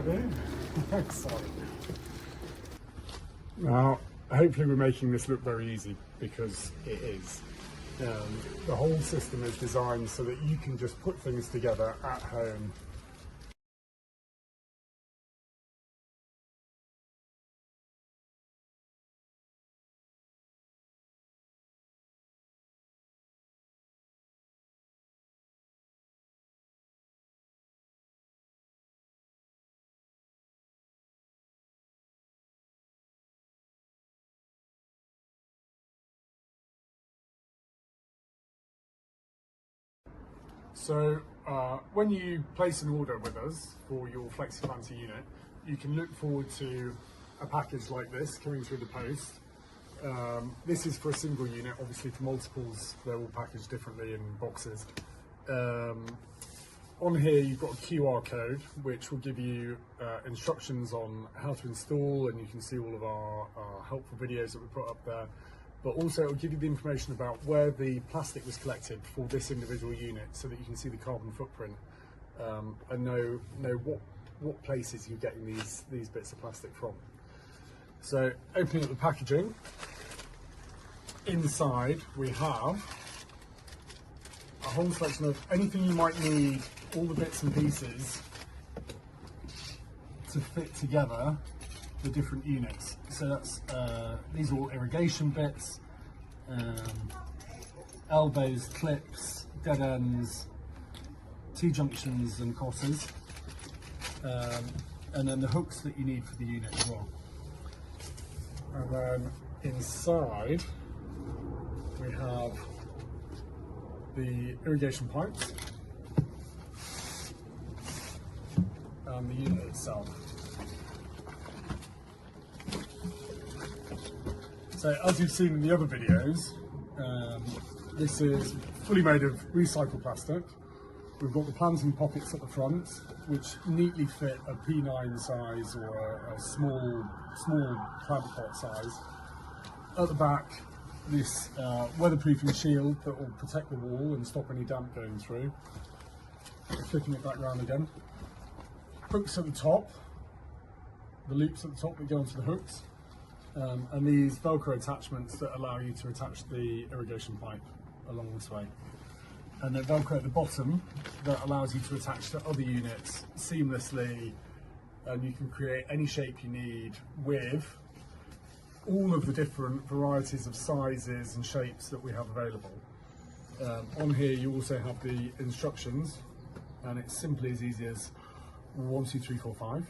do. Sorry. Now, hopefully we're making this look very easy, because it is. The whole system is designed so that you can just put things together at home. So when you place an order with us for your FlexiPlanter unit, you can look forward to a package like this coming through the post. This is for a single unit. Obviously for multiples they're all packaged differently in boxes. On here you've got a QR code which will give you instructions on how to install, and you can see all of our helpful videos that we put up there. But also it will give you the information about where the plastic was collected for this individual unit, so that you can see the carbon footprint and know what places you're getting these bits of plastic from. So opening up the packaging, inside we have a whole selection of anything you might need, all the bits and pieces to fit together the different units. So that's these are all irrigation bits, elbows, clips, dead ends, T-junctions and cotters, and then the hooks that you need for the unit as well. And then inside we have the irrigation pipes and the unit itself. So as you've seen in the other videos, this is fully made of recycled plastic. We've got the planting pockets at the front, which neatly fit a P9 size or a small plant pot size. At the back, this weatherproofing shield that will protect the wall and stop any damp going through. Flipping it back round again. Hooks at the top, the loops at the top that go onto the hooks. And these Velcro attachments that allow you to attach the irrigation pipe along this way. And then Velcro at the bottom that allows you to attach to other units seamlessly, and you can create any shape you need with all of the different varieties of sizes and shapes that we have available. On here you also have the instructions, and it's simply as easy as 1, 2, 3, 4, 5.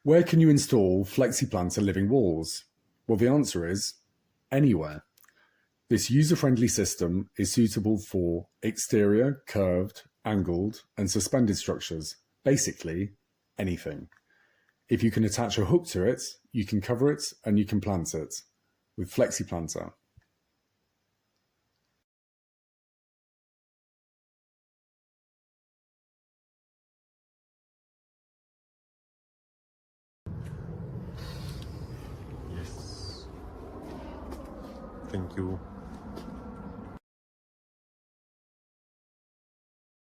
Where can you install FlexiPlanter living walls? Well, the answer is anywhere. This user-friendly system is suitable for exterior, curved, angled, and suspended structures, basically anything. If you can attach a hook to it, you can cover it and you can plant it with FlexiPlanter. Yes. Thank you.